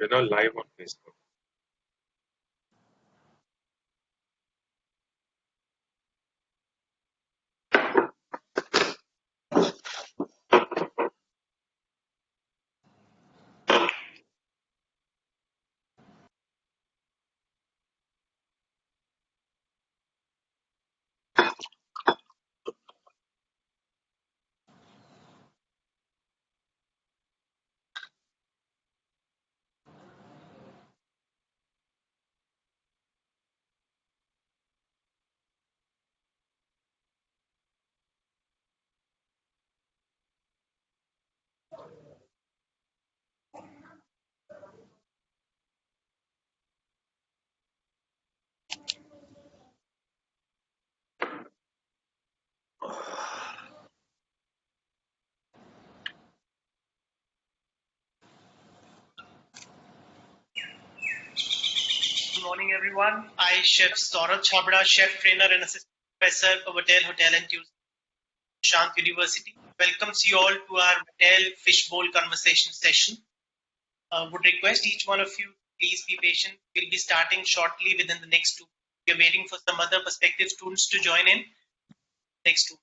We're now live on Facebook. Good morning, everyone. I, Chef Saurabh Chhabra, Chef Trainer and Assistant Professor of Hotel and Tourism, Shant University, welcomes you all to our Hotel Fishbowl Conversation session. Would request each one of you, please be patient. We'll be starting shortly within the next 2. We're waiting for some other prospective students to join in. Next 2.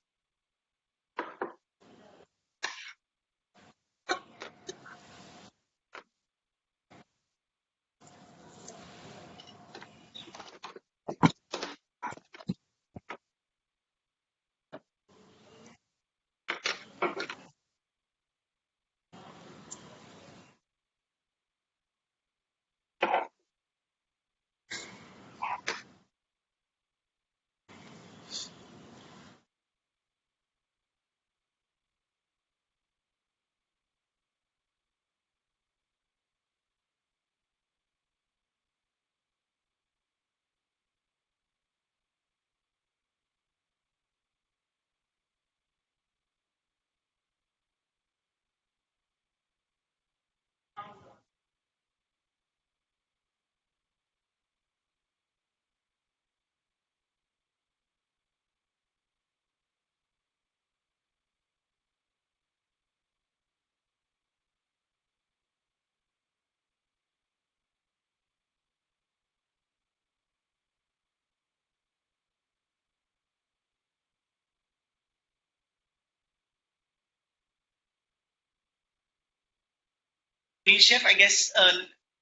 Please, Chef, I guess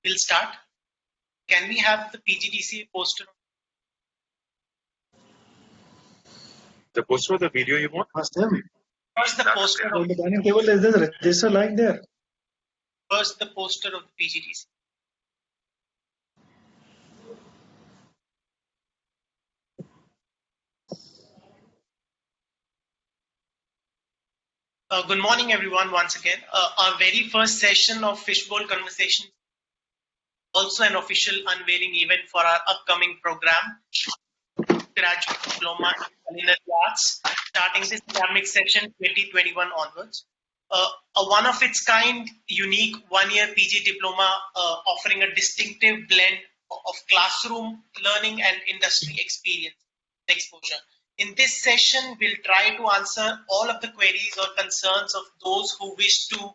we'll start. Can we have the PGDC poster? The poster of the video you want? Ask them. First, the poster On of the dining table, is there a register like there? first the poster of the PGDC. Good morning, everyone, once again. Our very first session of Fishbowl Conversations, also an official unveiling event for our upcoming program, Graduate Diploma in Culinary Arts, starting this academic session 2021 onwards. A one-of-its-kind, unique one-year PG diploma offering a distinctive blend of classroom learning and industry experience and exposure. In this session, we'll try to answer all of the queries or concerns of those who wish to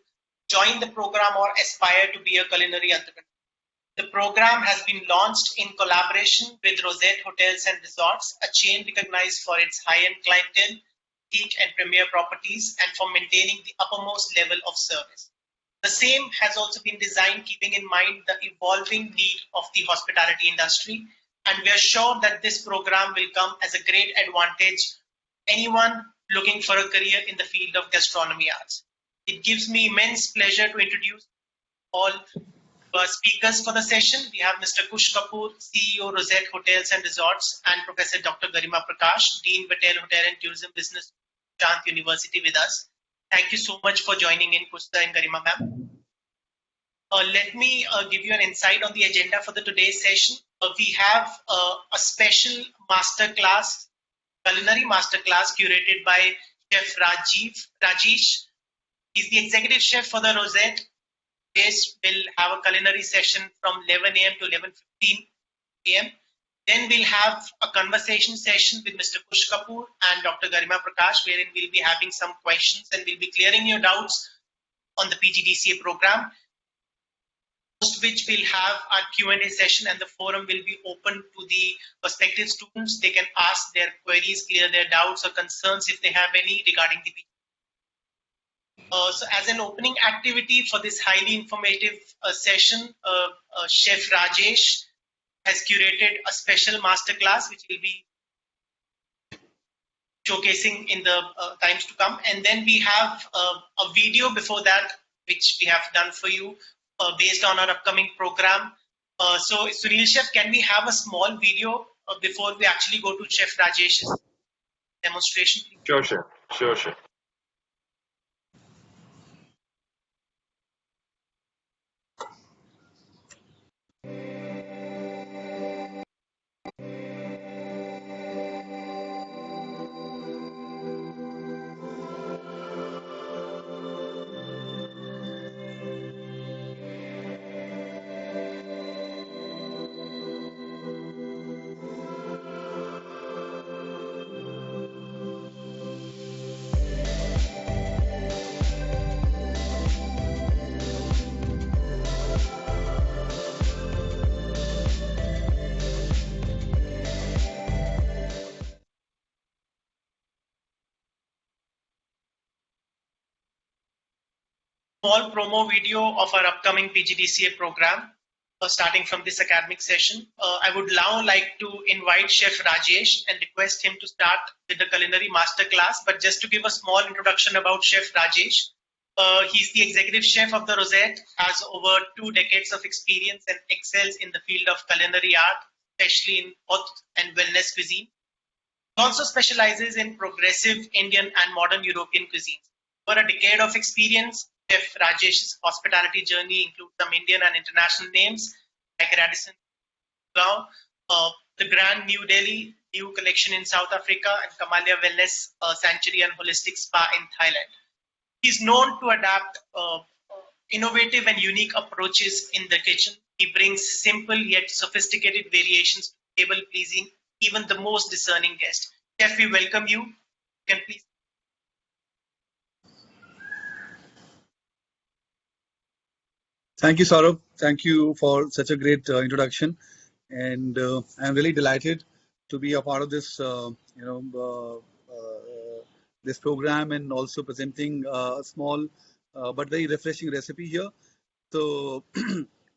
join the program or aspire to be a culinary entrepreneur. The program has been launched in collaboration with Rosette Hotels and Resorts, a chain recognized for its high-end clientele, boutique and premier properties, and for maintaining the uppermost level of service. The same has also been designed keeping in mind the evolving need of the hospitality industry, and we are sure that this program will come as a great advantage to anyone looking for a career in the field of gastronomy arts. It gives me immense pleasure to introduce all speakers for the session. We have Mr. Kush Kapoor, CEO, Rosette Hotels and Resorts, and Professor Dr. Garima Prakash, Dean, Hotel and Tourism Business, Shant University, with us. Thank you so much for joining in, Kushta and Garima ma'am. Let me give you an insight on the agenda for the today's session. We have a special masterclass, culinary masterclass curated by Chef Rajesh. He's the executive chef for the Rosette. We'll have a culinary session from 11 a.m. to 11:15 a.m. Then we'll have a conversation session with Mr. Kush Kapoor and Dr. Garima Prakash, wherein we'll be having some questions and we'll be clearing your doubts on the PGDCA program. post which we'll have our Q&A session, and the forum will be open to the prospective students. They can ask their queries, clear their doubts or concerns if they have any regarding the so as an opening activity for this highly informative session, Chef Rajesh has curated a special masterclass which will be showcasing in the times to come. And then we have a video before that which we have done for you based on our upcoming program. So Sunil Chef, can we have a small video before we actually go to Chef Rajesh's demonstration? Sure, sure, sure, sure. Small promo video of our upcoming PGDCA program starting from this academic session. I would now like to invite Chef Rajesh and request him to start with the culinary masterclass. But just to give a small introduction about Chef Rajesh, he's the executive chef of the Rosette, has over 2 decades of experience and excels in the field of culinary art, especially in health and wellness cuisine. He also specializes in progressive Indian and modern European cuisines. For a decade of experience, Chef Rajesh's hospitality journey includes some Indian and international names like Radisson Blu, the Grand New Delhi New Collection in South Africa, and Kamalia Wellness Sanctuary and Holistic Spa in Thailand. He's known to adapt innovative and unique approaches in the kitchen. He brings simple yet sophisticated variations to table, pleasing even the most discerning guest. Chef, we welcome you. You can please. Thank you, Saurabh. Thank you for such a great introduction, and I'm really delighted to be a part of this, this program, and also presenting a small but very refreshing recipe here. So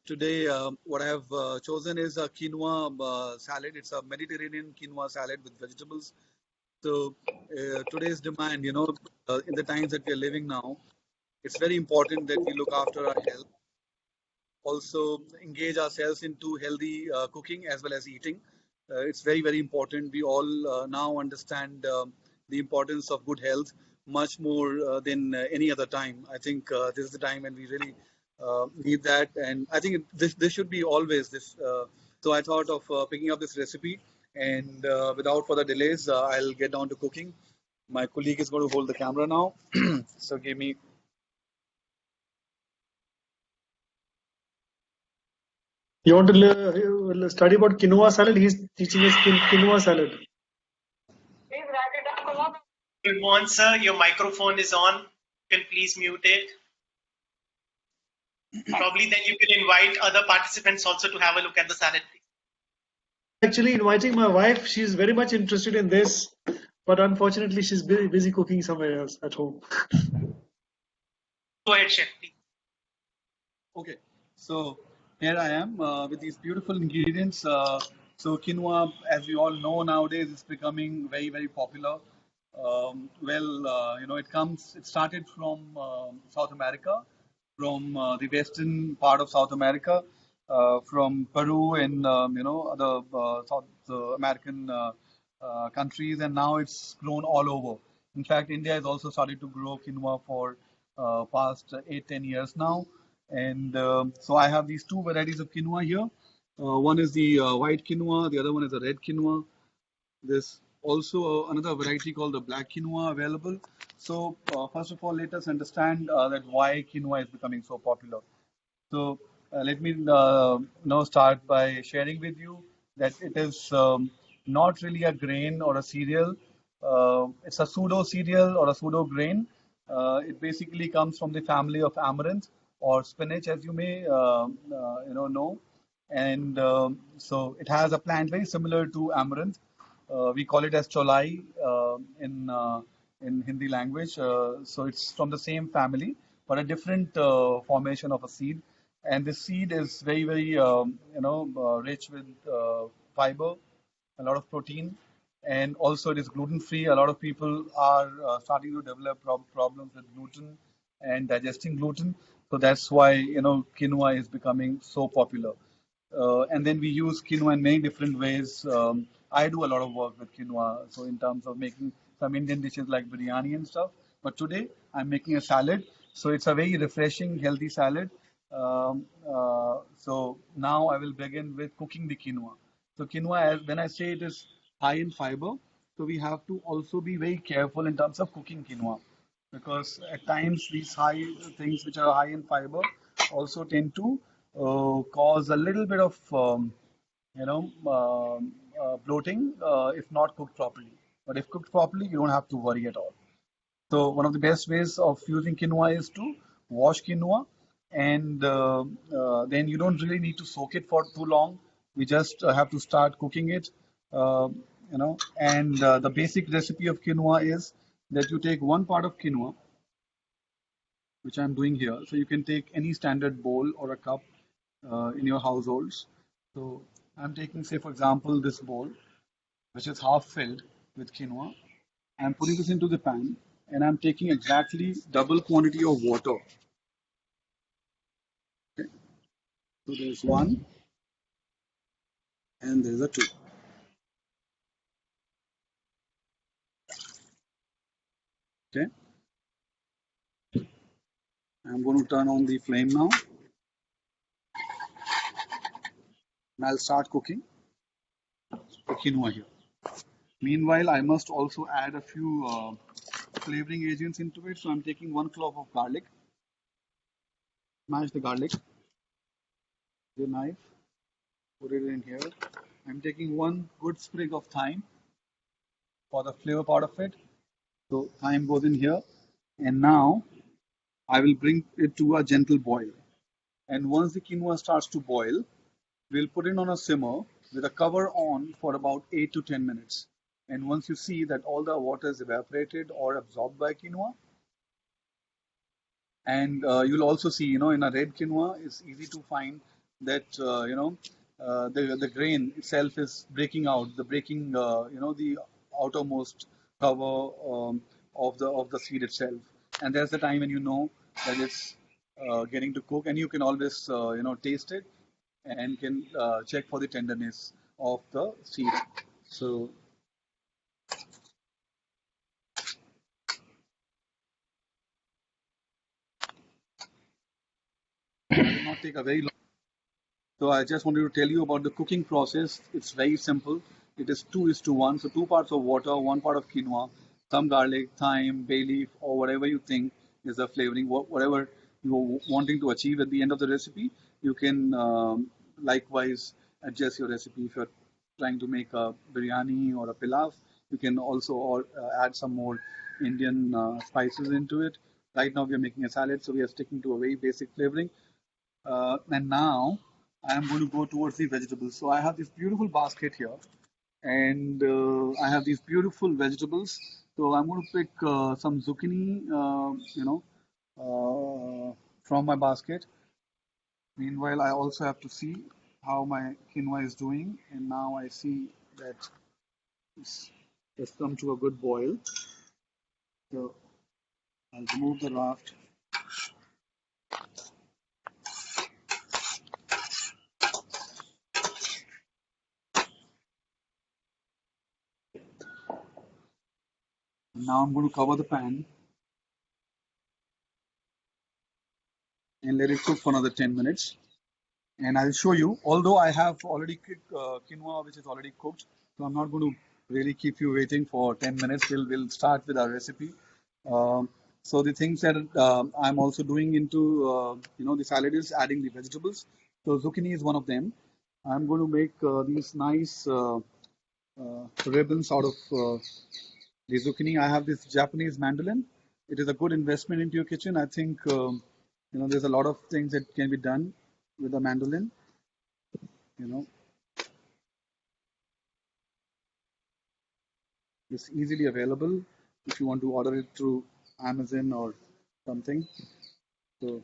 today, what I have chosen is a quinoa salad. It's a Mediterranean quinoa salad with vegetables. So today's demand, in the times that we are living now, it's very important that we look after our health. Also engage ourselves into healthy cooking as well as eating. It's very, very important. We all now understand the importance of good health much more than any other time. I think this is the time when we really need that, and I think this should be always this. So I thought of picking up this recipe, and without further delays, I'll get down to cooking. My colleague is going to hold the camera now, so give me. You want to study about quinoa salad? He's teaching us quinoa salad. Good morning, sir. Your microphone is on. You can please mute it. Probably then you can invite other participants also to have a look at the salad. Actually, inviting my wife. She's very much interested in this, but unfortunately, she's busy cooking somewhere else at home. Go ahead, chef, please. Okay, so here I am with these beautiful ingredients. So quinoa, as we all know nowadays, is becoming very, very popular. It started from South America, from the western part of South America, from Peru and other South American countries, and now it's grown all over. In fact, India has also started to grow quinoa for past 8-10 years now. And so I have these 2 varieties of quinoa here. One is the white quinoa, the other one is the red quinoa. There's also another variety called the black quinoa available. So first of all, let us understand that why quinoa is becoming so popular. So let me now start by sharing with you that it is not really a grain or a cereal. It's a pseudo cereal or a pseudo grain. It basically comes from the family of amaranth, or spinach, as you may know. And so it has a plant very similar to amaranth. We call it as cholai in Hindi language. So it's from the same family, but a different formation of a seed. And this seed is very, very rich with fiber, a lot of protein, and also it is gluten free. A lot of people are starting to develop problems with gluten and digesting gluten. So that's why quinoa is becoming so popular. And then we use quinoa in many different ways. I do a lot of work with quinoa, so in terms of making some Indian dishes like biryani and stuff. But today I'm making a salad, so it's a very refreshing, healthy salad. So now I will begin with cooking the quinoa. So quinoa, when I say it is high in fiber, so we have to also be very careful in terms of cooking quinoa, because at times these high things which are high in fiber also tend to cause a little bit of bloating if not cooked properly. But if cooked properly, you don't have to worry at all. So one of the best ways of using quinoa is to wash quinoa, and then you don't really need to soak it for too long. We just have to start cooking it, uh, And the basic recipe of quinoa is that you take one part of quinoa, which I'm doing here. So you can take any standard bowl or a cup in your households. So I'm taking, say, for example, this bowl, which is half filled with quinoa. I'm putting this into the pan, and I'm taking exactly double quantity of water. Okay. So there's one, and there's a two. Okay. I'm going to turn on the flame now, and I'll start cooking the quinoa here. Meanwhile, I must also add a few flavoring agents into it. So I'm taking one clove of garlic, smash the garlic with a knife, put it in here. I'm taking one good sprig of thyme for the flavor part of it. So thyme goes in here, and now I will bring it to a gentle boil. And once the quinoa starts to boil, we'll put it on a simmer with a cover on for about 8 to 10 minutes. And once you see that all the water is evaporated or absorbed by quinoa, and you'll also see, in a red quinoa, it's easy to find that, the grain itself is breaking out, the outermost cover of the seed itself. And that's the time when you know that it's getting to cook, and you can always, taste it and can check for the tenderness of the seed. So it will not take a very long. So I just wanted to tell you about the cooking process. It's very simple. It is 2:1. So 2 parts of water, 1 part of quinoa, some garlic, thyme, bay leaf, or whatever you think is the flavoring, whatever you're wanting to achieve at the end of the recipe. You can likewise adjust your recipe. If you're trying to make a biryani or a pilaf, you can also add some more Indian spices into it. Right now we are making a salad, so we are sticking to a very basic flavoring. And now I am going to go towards the vegetables. So I have this beautiful basket here, and I have these beautiful vegetables. So I'm going to pick some zucchini, from my basket. Meanwhile, I also have to see how my quinoa is doing, and now I see that it's come to a good boil. So I'll remove the raft. Now I'm going to cover the pan and let it cook for another 10 minutes. And I'll show you, although I have already cooked quinoa, which is already cooked, so I'm not going to really keep you waiting for 10 minutes. We'll start with our recipe. So the things that I'm also doing into, the salad is adding the vegetables. So zucchini is one of them. I'm going to make these nice ribbons out of the zucchini. I have this Japanese mandolin. It is a good investment into your kitchen. I think There's a lot of things that can be done with a mandolin. It's easily available if you want to order it through Amazon or something. So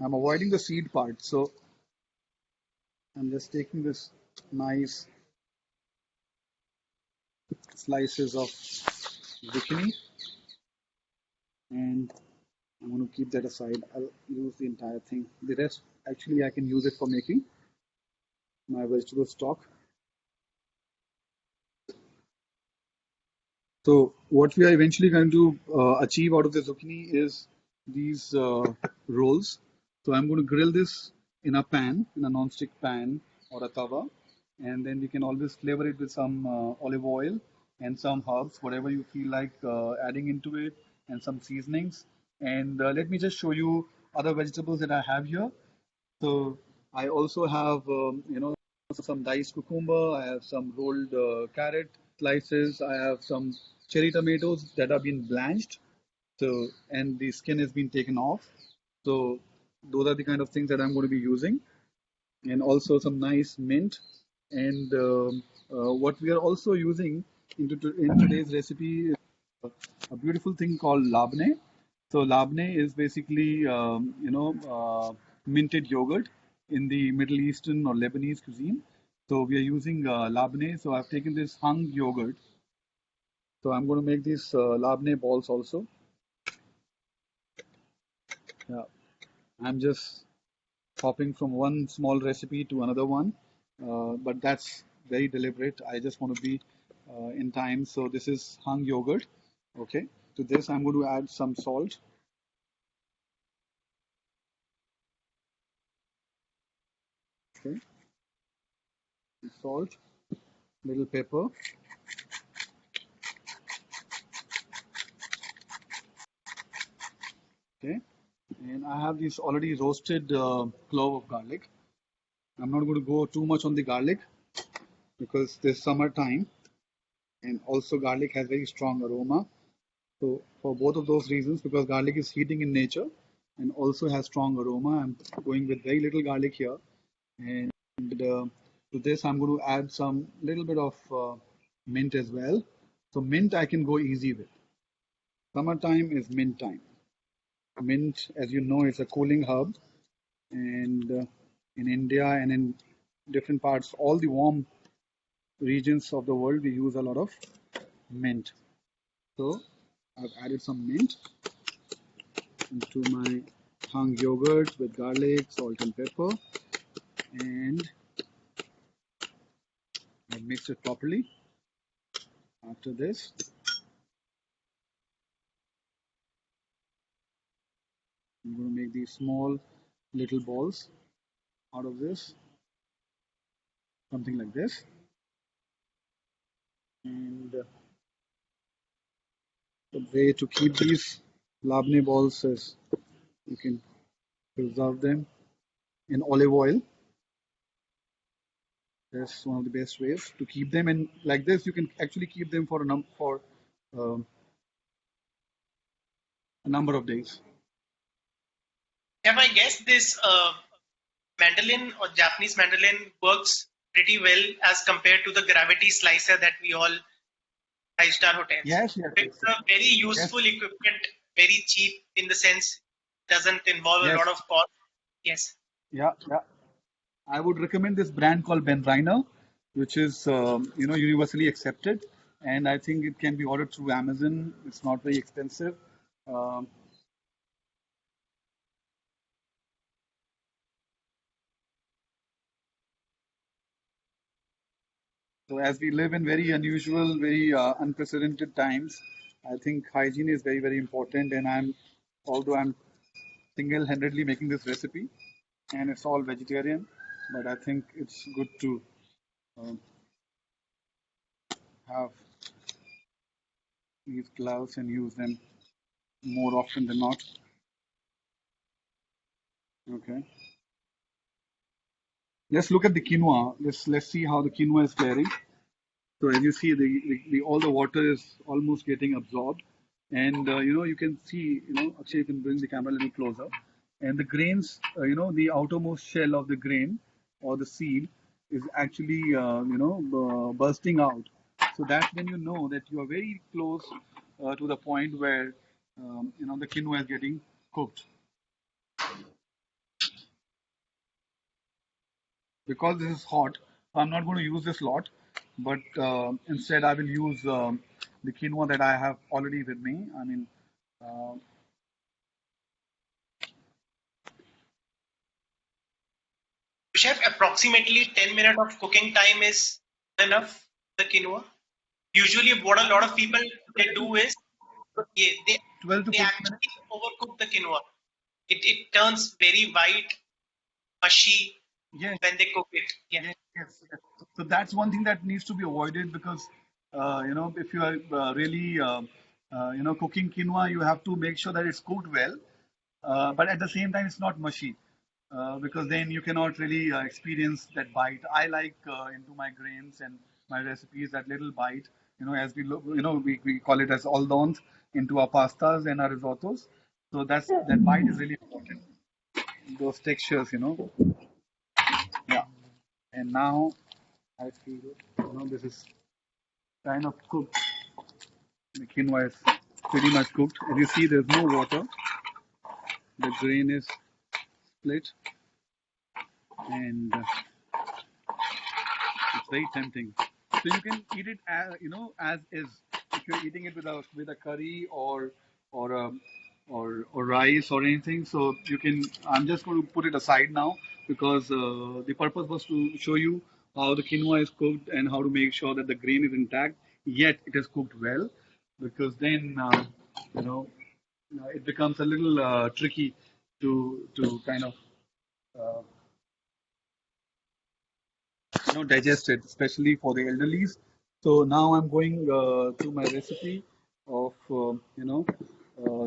I'm avoiding the seed part. So I'm just taking this nice slices of zucchini and I'm going to keep that aside. I'll use the entire thing. The rest, actually, I can use it for making my vegetable stock. So what we are eventually going to achieve out of the zucchini is these rolls. So I'm going to grill this in a pan, in a non-stick pan or a tawa, and then we can always flavor it with some olive oil and some herbs, whatever you feel like adding into it, and some seasonings. And let me just show you other vegetables that I have here. So I also have, some diced cucumber. I have some rolled carrot slices. I have some cherry tomatoes that have been blanched. So, and the skin has been taken off. So those are the kind of things that I'm going to be using. And also some nice mint. And what we are also using in today's recipe is a beautiful thing called labne. So labne is basically, minted yogurt in the Middle Eastern or Lebanese cuisine. So we are using labne. So I've taken this hung yogurt. So I'm going to make these labne balls also. Yeah, I'm just hopping from one small recipe to another one, but that's very deliberate. I just want to be in time. So this is hung yogurt. Okay. To this, I'm going to add some salt. Okay. Salt, little pepper. Okay. And I have this already roasted clove of garlic. I'm not going to go too much on the garlic because this summertime and also garlic has very strong aroma. So for both of those reasons, because garlic is heating in nature and also has strong aroma, I'm going with very little garlic here. And to this, I'm going to add some little bit of mint as well. So mint I can go easy with. Summertime is mint time. Mint, as you know, is a cooling herb, and in India and in different parts, all the warm regions of the world, we use a lot of mint. So I've added some mint into my hung yogurt with garlic, salt, and pepper, and I mixed it properly. After this, I'm going to make these small little balls out of this, something like this. And the way to keep these labne balls is you can preserve them in olive oil. That's one of the best ways to keep them. And like this, you can actually keep them for a number of days. Have I guessed this mandolin or Japanese mandolin works pretty well as compared to the gravity slicer that we all five-star hotels? Yes. It's a very useful equipment, very cheap in the sense doesn't involve a lot of cost. Yes. Yeah. I would recommend this brand called Ben Reiner, which is universally accepted, and I think it can be ordered through Amazon. It's not very expensive. So as we live in very unusual, very unprecedented times, I think hygiene is very, very important. And although I'm single-handedly making this recipe, and it's all vegetarian, but I think it's good to have these gloves and use them more often than not. Okay. Let's look at the quinoa. Let's see how the quinoa is faring. So as you see, all the water is almost getting absorbed. And you can see, Akshay, you can bring the camera a little closer. And the grains, the outermost shell of the grain or the seed is actually, bursting out. So that's when you know that you are very close to the point where, the quinoa is getting cooked. Because this is hot, I'm not going to use this lot, but instead I will use the quinoa that I have already with me. I mean, uh, Chef, approximately 10 minutes of cooking time is enough the quinoa. Usually, what a lot of people they do is they 12 to they 15 actually minutes. overcook the quinoa. It turns very white, mushy Yes, when they cook it. Yeah. yes. So that's one thing that needs to be avoided because, if you are really, cooking quinoa, you have to make sure that it's cooked well. But at the same time, it's not mushy because then you cannot really experience that bite. I like into my grains and my recipes that little bite. As we look, we call it as aldons into our pastas and our risottos. So that bite is really important. Those textures, yeah. And now I feel, this is kind of cooked. The quinoa is pretty much cooked. As you see, there's no water. The grain is split, and it's very tempting. So you can eat it as is. If you're eating it with a curry or a, or rice or anything, so you can. I'm just going to put it aside now because the purpose was to show you how the quinoa is cooked and how to make sure that the grain is intact, yet it is cooked well. Because then you know it becomes a little tricky to kind of uh, digest it, especially for the elderlies. So now I'm going to my recipe of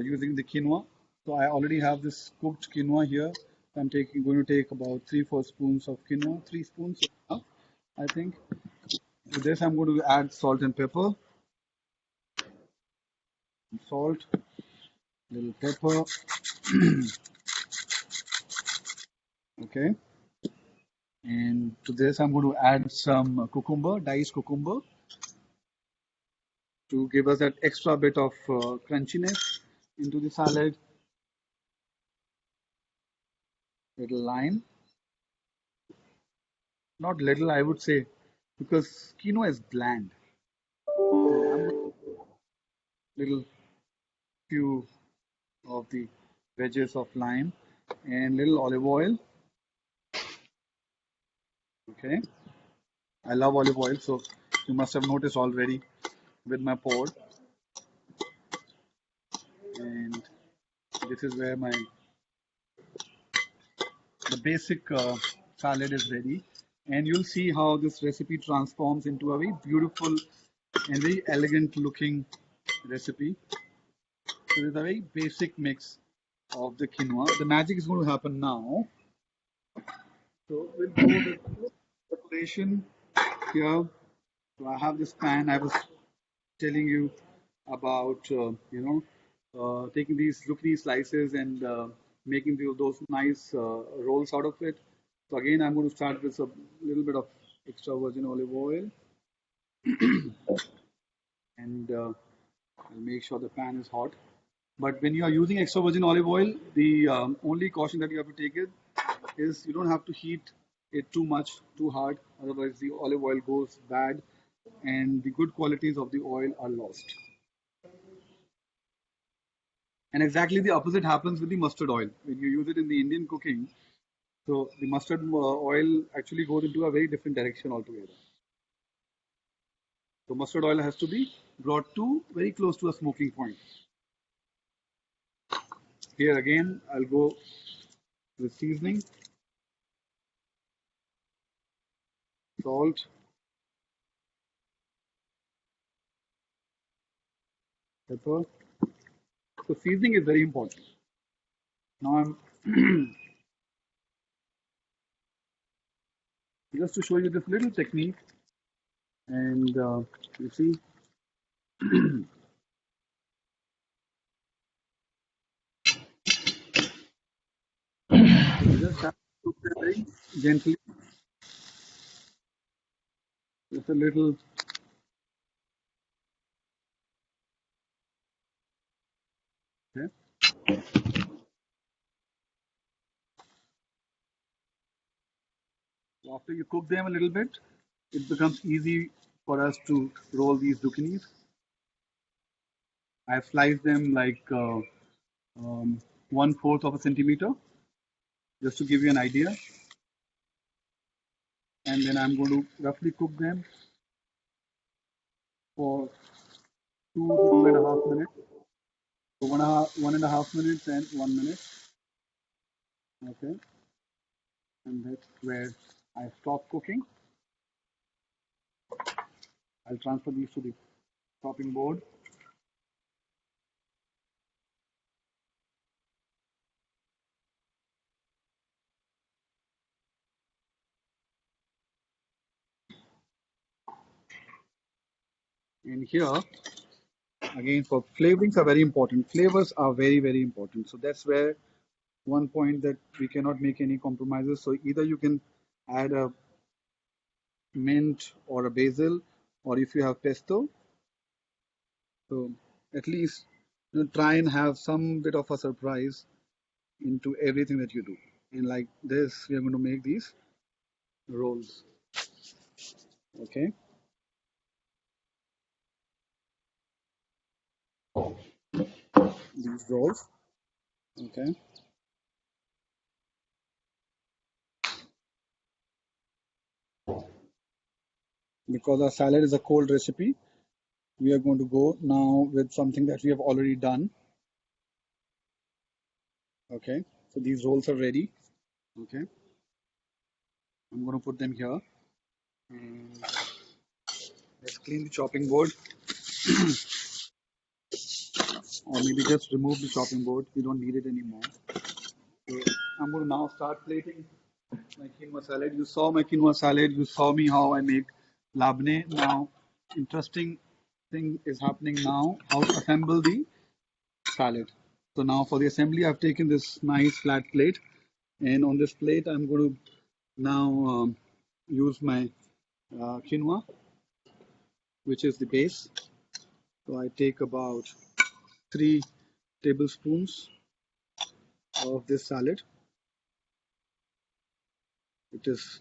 using the quinoa. So I already have this cooked quinoa here. I'm going to take about 3-4 spoons of quinoa. 3 spoons is enough, I think. To this I'm going to add salt and pepper. Salt, little pepper. Okay. And to this I'm going to add some cucumber, diced cucumber, to give us that extra bit of crunchiness into the salad. Little lime, not little, I would say, because quinoa is bland. So I'm going little few of the wedges of lime and little olive oil. Okay, I love olive oil, so you must have noticed already with my pour. And this is where the basic salad is ready. And you'll see how this recipe transforms into a very beautiful and very elegant looking recipe. So there's a very basic mix of the quinoa. The magic is going to happen now. So we'll go with preparation here. So I have this pan. I was telling you about, taking these zucchini slices and making those nice rolls out of it. So again, I'm going to start with a little bit of extra virgin olive oil, and I'll make sure the pan is hot. But when you are using extra virgin olive oil, the only caution that you have to take is you don't have to heat it too much, too hard. Otherwise, the olive oil goes bad, and the good qualities of the oil are lost. And exactly the opposite happens with the mustard oil. When you use it in the Indian cooking, so the mustard oil actually goes into a very different direction altogether. So mustard oil has to be brought to very close to a smoking point. Here again, I'll go with seasoning, salt, pepper. So seasoning is very important. Now I'm just to show you this little technique, and you see cook them very gently. Just a little. Okay. So after you cook them a little bit, it becomes easy for us to roll these zucchinis. I've sliced them like 1/4 of a centimeter, just to give you an idea. And then I'm going to roughly cook them for 2 to 2.5 minutes. So 1.5 minutes and 1 minute. Okay. And that's where I stop cooking. I'll transfer these to the chopping board. And here, again, for flavorings are very important. Flavors are very, very important. So that's where one point that we cannot make any compromises. So either you can add a mint or a basil, or if you have pesto, so at least try and have some bit of a surprise into everything that you do. And like this, we are going to make these rolls. Okay. These rolls. Okay. Because our salad is a cold recipe, we are going to go now with something that we have already done. Okay. So these rolls are ready. Okay. I'm going to put them here. And let's clean the chopping board. Or maybe just remove the chopping board. We don't need it anymore. So I'm going to now start plating my quinoa salad. You saw my quinoa salad. You saw me how I make labne. Now, interesting thing is happening now. How to assemble the salad. So now for the assembly, I've taken this nice flat plate. And on this plate, I'm going to now use my quinoa, which is the base. So I take about 3 tablespoons of this salad. It is,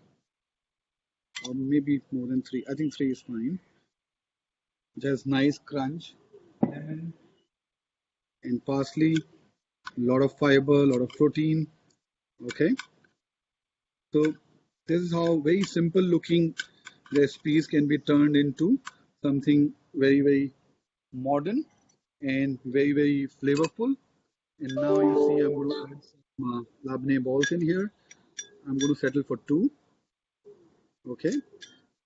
or maybe more than 3. I think 3 is fine. It has nice crunch, lemon and parsley, a lot of fiber, a lot of protein. Okay, so this is how very simple looking recipes can be turned into something very, very modern and very, very flavorful. And now you see I'm going to add some labne balls in here. I'm going to settle for 2. Okay,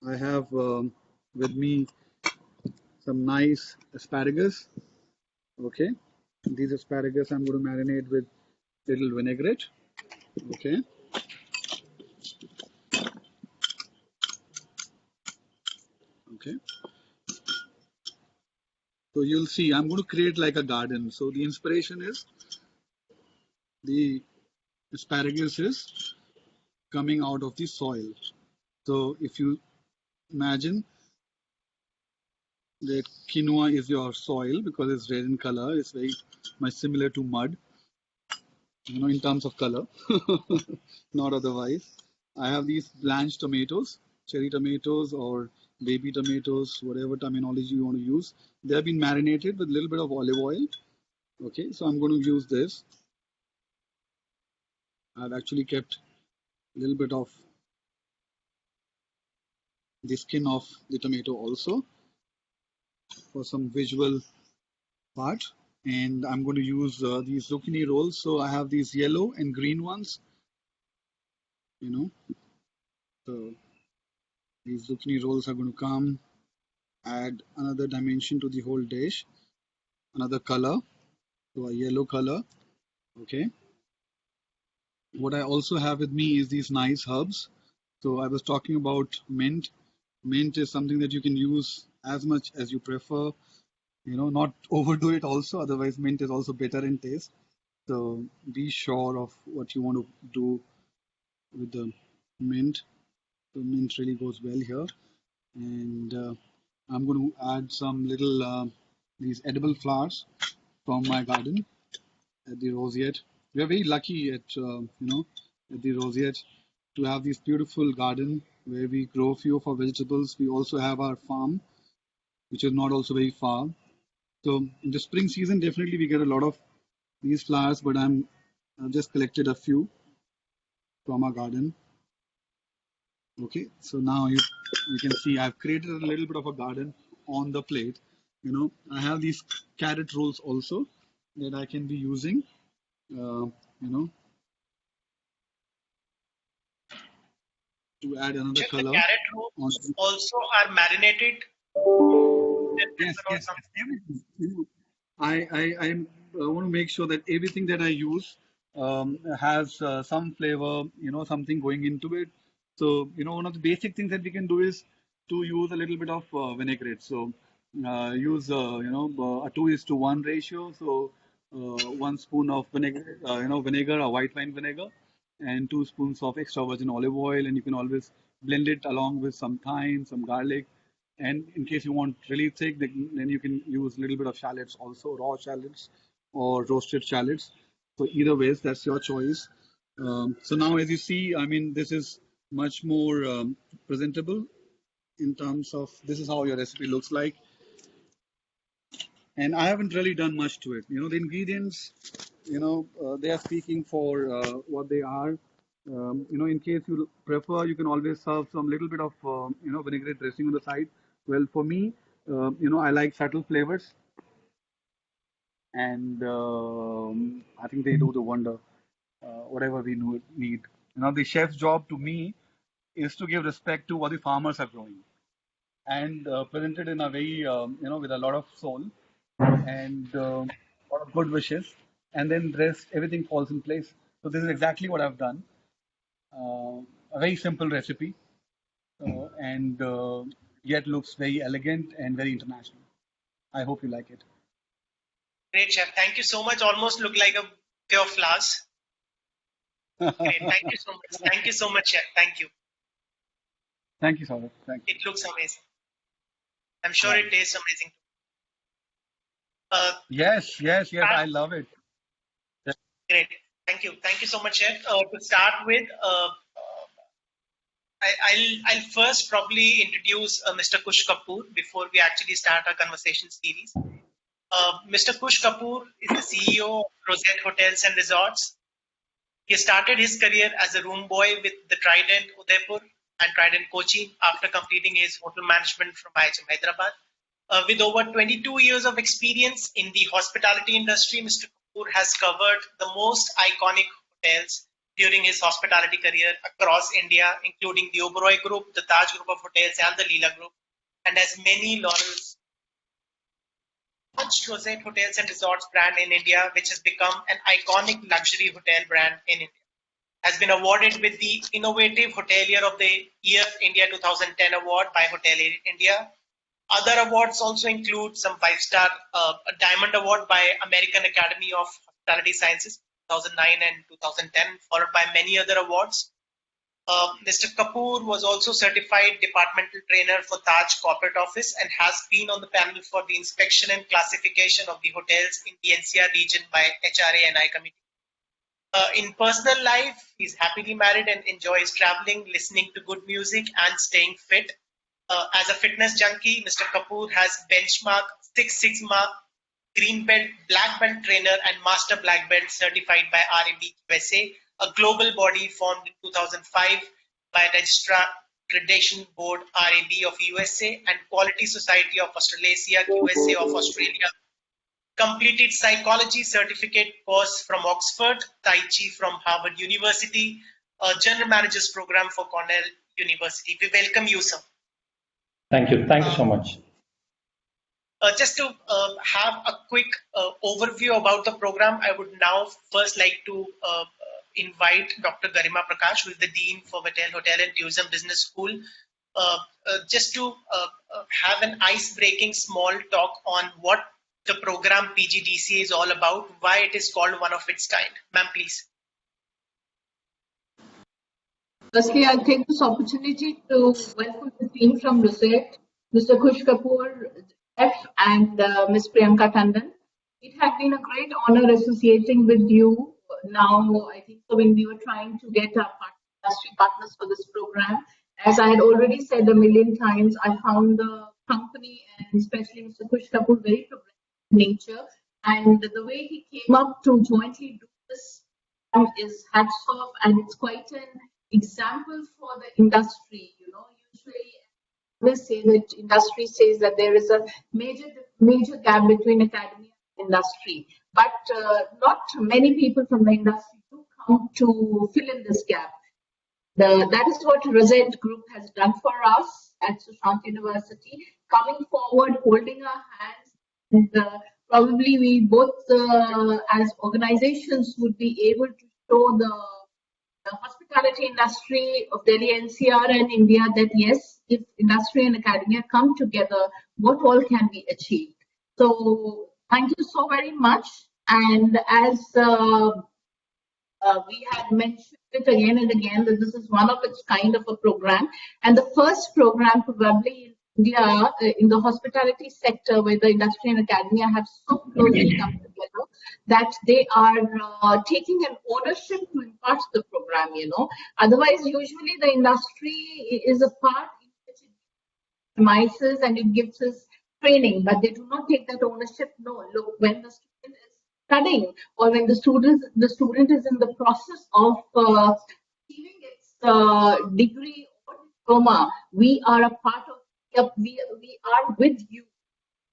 I have with me some nice asparagus. Okay, these asparagus I'm going to marinate with little vinaigrette. Okay, okay. So you'll see I'm going to create like a garden. So the inspiration is the asparagus is coming out of the soil. So if you imagine that quinoa is your soil because it's red in color, it's very much similar to mud, in terms of color, not otherwise. I have these blanched tomatoes, cherry tomatoes or baby tomatoes, whatever terminology you want to use. They have been marinated with a little bit of olive oil. Okay, so I'm going to use this. I've actually kept a little bit of the skin of the tomato also for some visual part. And I'm going to use these zucchini rolls. So I have these yellow and green ones, so these zucchini rolls are going to come, add another dimension to the whole dish, another color, so a yellow color. Okay. What I also have with me is these nice herbs. So I was talking about mint. Mint is something that you can use as much as you prefer, not overdo it also, otherwise mint is also bitter in taste. So be sure of what you want to do with the mint. The mint really goes well here. And I'm going to add some little these edible flowers from my garden at the Roseate. We are very lucky at at the Roseate to have this beautiful garden where we grow a few of our vegetables. We also have our farm, which is not also very far. So in the spring season, definitely we get a lot of these flowers, but I've just collected a few from our garden. Okay, so now you can see I've created a little bit of a garden on the plate. I have these carrot rolls also that I can be using. To add another Chef, the color. carrot rolls also are marinated. Yes. Everything. I want to make sure that everything that I use has some flavor, something going into it. So, one of the basic things that we can do is to use a little bit of vinaigrette. So, use a 2:1 ratio. So, 1 spoon of vinegar, vinegar or white wine vinegar, and 2 spoons of extra virgin olive oil, and you can always blend it along with some thyme, some garlic. And in case you want really thick, then you can use a little bit of shallots also, raw shallots or roasted shallots. So either ways, that's your choice. So now, as you see, I mean, this is much more presentable in terms of this is how your recipe looks like. And I haven't really done much to it. The ingredients, they are speaking for what they are. In case you prefer, you can always serve some little bit of, vinaigrette dressing on the side. Well, for me, I like subtle flavors, and I think they do the wonder. Whatever we need. The chef's job to me is to give respect to what the farmers are growing, and present it in a very, with a lot of soul and a lot of good wishes, and then rest everything falls in place. So this is exactly what I've done. A very simple recipe, and yet looks very elegant and very international. I hope you like it. Great, chef. Thank you so much. Almost look like a bouquet of flowers. Great. Thank you so much. Thank you so much, chef. Thank you. Thank you, Saurabh. Thank you. It looks amazing. I'm sure it tastes amazing. Yes. I love it. Great. Thank you. Thank you so much, chef. To start with, I'll first probably introduce Mr. Kush Kapoor before we actually start our conversation series. Mr. Kush Kapoor is the CEO of Roseate Hotels and Resorts. He started his career as a room boy with the Trident Udaipur and Trident Kochi after completing his hotel management from IHM Hyderabad. With over 22 years of experience in the hospitality industry, Mr. Kapoor has covered the most iconic hotels during his hospitality career across India, including the Oberoi Group, the Taj Group of Hotels, and the Leela Group, and has many laurels. Taj Roseate Hotels and Resorts brand in India, which has become an iconic luxury hotel brand in India, has been awarded with the Innovative Hotelier of the Year India 2010 award by Hotel India. Other awards also include some 5-star Diamond Award by American Academy of Hospitality Sciences 2009 and 2010, followed by many other awards. Mr. Kapoor was also certified departmental trainer for Taj Corporate Office and has been on the panel for the inspection and classification of the hotels in the NCR region by HRA and I committee. In personal life, he's happily married and enjoys traveling, listening to good music, and staying fit. As a fitness junkie, Mr. Kapoor has benchmark, Six Sigma, Green Belt, Black Belt trainer, and Master Black Belt certified by RAB USA, a global body formed in 2005 by Registrar Accreditation Board RAB of USA and Quality Society of Australasia USA of Australia. Completed psychology certificate course from Oxford, Tai Chi from Harvard University, a general manager's program for Cornell University. We welcome you, sir. Thank you. Thank you so much. Just to have a quick overview about the program, I would now first like to invite Dr. Garima Prakash, who is the Dean for Hotel and Tourism Business School, just to have an ice-breaking small talk on what the program PGDCA is all about, why it is called one of its kind. Ma'am, please. Firstly, I'll take this opportunity to welcome the team from Rosette, Mr. Kush Kapoor, F, and Ms. Priyanka Tandon. It has been a great honor associating with you. Now, I think so when we were trying to get our industry partners for this program, as I had already said a million times, I found the company and especially Mr. Kush Kapoor very progressive in nature, and the way he came up to jointly do this is hats off, and it's quite an example for the industry. You know, usually we say that industry says that there is a major gap between academia and industry, but not many people from the industry do come to fill in this gap. That is what Rosette Group has done for us at Sushant University, coming forward, holding our hands, and probably we both as organizations would be able to show the hospitality industry of Delhi NCR and India that yes, if industry and academia come together, what all can be achieved. So thank you so very much. And as we had mentioned it again and again that this is one of its kind of a program, and the first program probably in India in the hospitality sector where the industry and academia have so closely come together that they are taking an ownership to impart the program, you know. Otherwise, usually the industry is a part in which it premises and it gives us training, but they do not take that ownership. No, look, when the student is studying or when the student is in the process of achieving its degree or diploma, we are a part of. We are with you.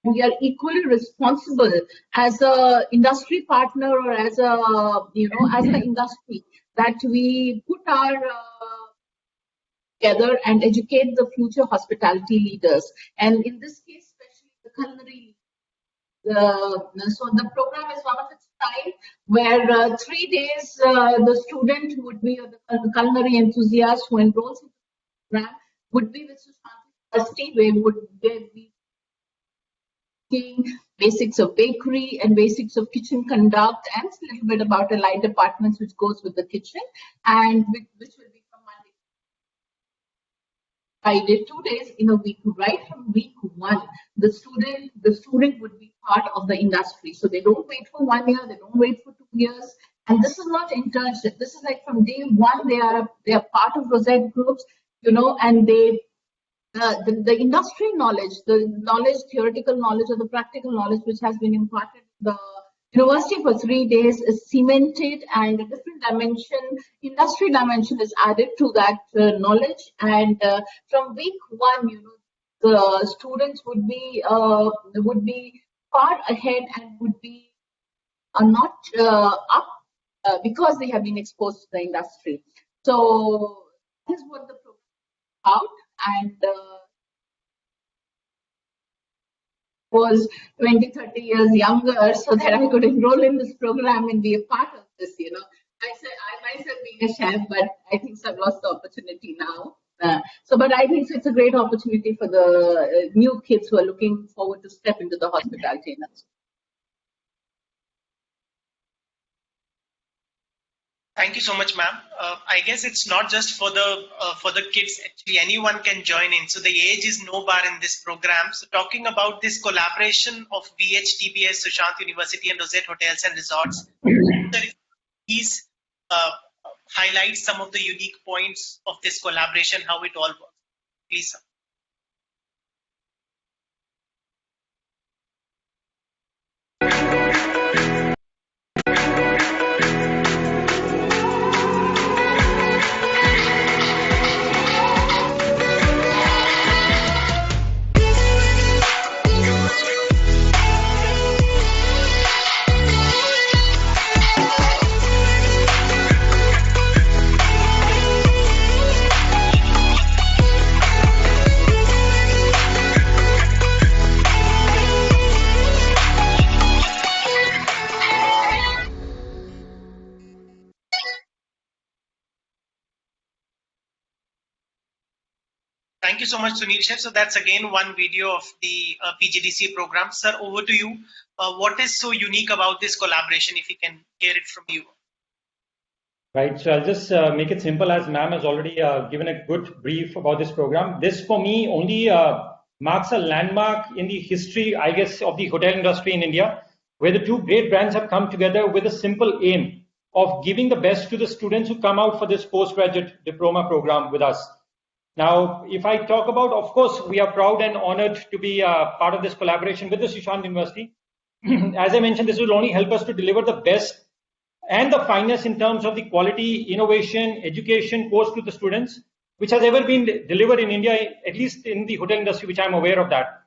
We are equally responsible as a industry partner or as a as an industry that we put our together and educate the future hospitality leaders. And in this case, especially the culinary. So the program is one of its kind where 3 days the student would be, or the culinary enthusiast who enrolls in the program would be with Sushant University, where would be basics of bakery and basics of kitchen conduct and a little bit about a light departments which goes with the kitchen, and which will be from Monday. I did 2 days in a week. Right from week one, the student would be part of the industry. So they don't wait for 1 year, they don't wait for 2 years. And this is not internship. This is like from day one, they are part of Rosette groups, you know, and they the industry knowledge, theoretical knowledge or the practical knowledge which has been imparted in the university for 3 days is cemented, and a different dimension, industry dimension is added to that knowledge. And from week one, you know, the students would be far ahead and would be not up because they have been exposed to the industry. So this is what the program is about. And was 20-30 years younger so that I could enroll in this program and be a part of this, you know. I myself being a chef, but I think I've lost the opportunity now. But I think it's a great opportunity for the new kids who are looking forward to step into the hospitality industry. Thank you so much, ma'am. I guess it's not just for the kids. Actually, anyone can join in. So the age is no bar in this program. So talking about this collaboration of VHTBS, Sushant University, and Rosette Hotels and Resorts, please highlight some of the unique points of this collaboration, how it all works. Please, sir. Thank you so much, Sunil Chef. So that's again one video of the PGDC program. Sir, over to you. What is so unique about this collaboration, if we can hear it from you? Right. So I'll just make it simple, as ma'am has already given a good brief about this program. This for me only marks a landmark in the history, I guess, of the hotel industry in India, where the two great brands have come together with a simple aim of giving the best to the students who come out for this postgraduate diploma program with us. Now, if I talk about, of course, we are proud and honored to be part of this collaboration with the Sushant University. As I mentioned, this will only help us to deliver the best and the finest in terms of the quality, innovation, education course to the students, which has ever been delivered in India, at least in the hotel industry, which I'm aware of that.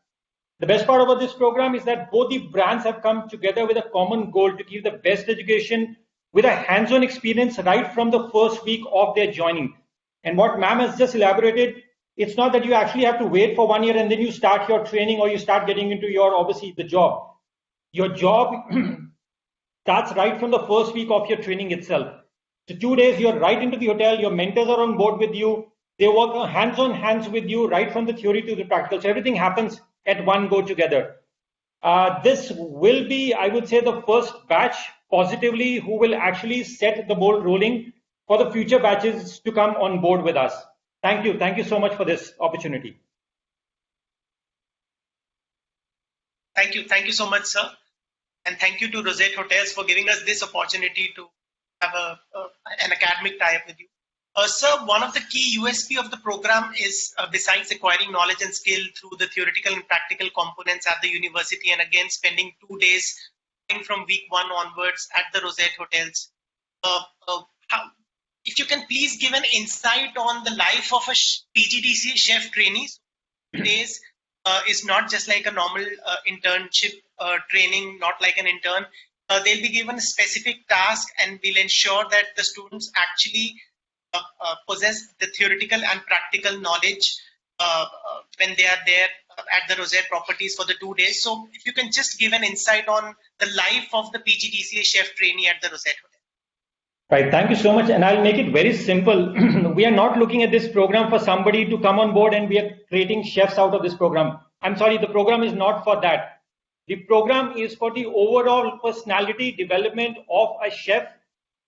The best part about this program is that both the brands have come together with a common goal to give the best education with a hands-on experience right from the first week of their joining. And what ma'am has just elaborated, it's not that you actually have to wait for 1 year and then you start your training or you start getting into your, obviously, the job. Your job starts right from the first week of your training itself. So 2 days, you're right into the hotel, your mentors are on board with you, they work hands with you, right from the theory to the practical. So everything happens at one go together. This will be, I would say, the first batch positively who will actually set the ball rolling for the future batches to come on board with us. Thank you. Thank you so much for this opportunity. Thank you. Thank you so much, sir. And thank you to Rosette Hotels for giving us this opportunity to have an academic tie-up with you. Sir, one of the key USP of the program is, besides acquiring knowledge and skill through the theoretical and practical components at the university, and again spending 2 days from week 1 onwards at the Rosette Hotels. If you can please give an insight on the life of a PGDCA chef trainee. 2 days is not just like a normal internship training, not like an intern. They'll be given a specific task, and we'll ensure that the students actually possess the theoretical and practical knowledge when they are there at the Rosette properties for the 2 days. So if you can just give an insight on the life of the PGDCA chef trainee at the Rosette Hotel. Right, thank you so much. And I'll make it very simple. We are not looking at this program for somebody to come on board and we are creating chefs out of this program. I'm sorry, the program is not for that. The program is for the overall personality development of a chef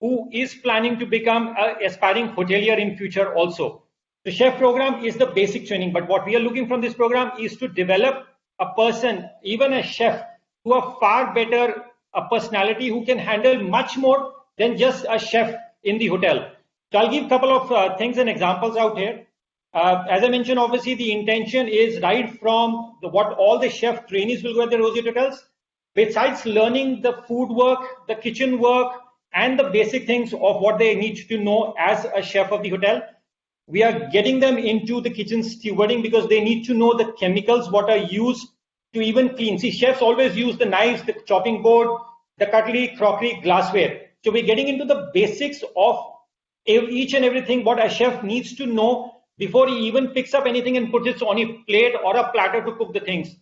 who is planning to become an aspiring hotelier in future also. The chef program is the basic training, but what we are looking from this program is to develop a person, even a chef, to a far better personality who can handle much more than just a chef in the hotel. So I'll give a couple of things and examples out here. As I mentioned, obviously the intention is right from what all the chef trainees will go at the Rosette Hotels. Besides learning the food work, the kitchen work, and the basic things of what they need to know as a chef of the hotel, we are getting them into the kitchen stewarding because they need to know the chemicals, what are used to even clean. See, chefs always use the knives, the chopping board, the cutlery, crockery, glassware. So we're getting into the basics of each and everything what a chef needs to know before he even picks up anything and puts it on a plate or a platter to cook the things.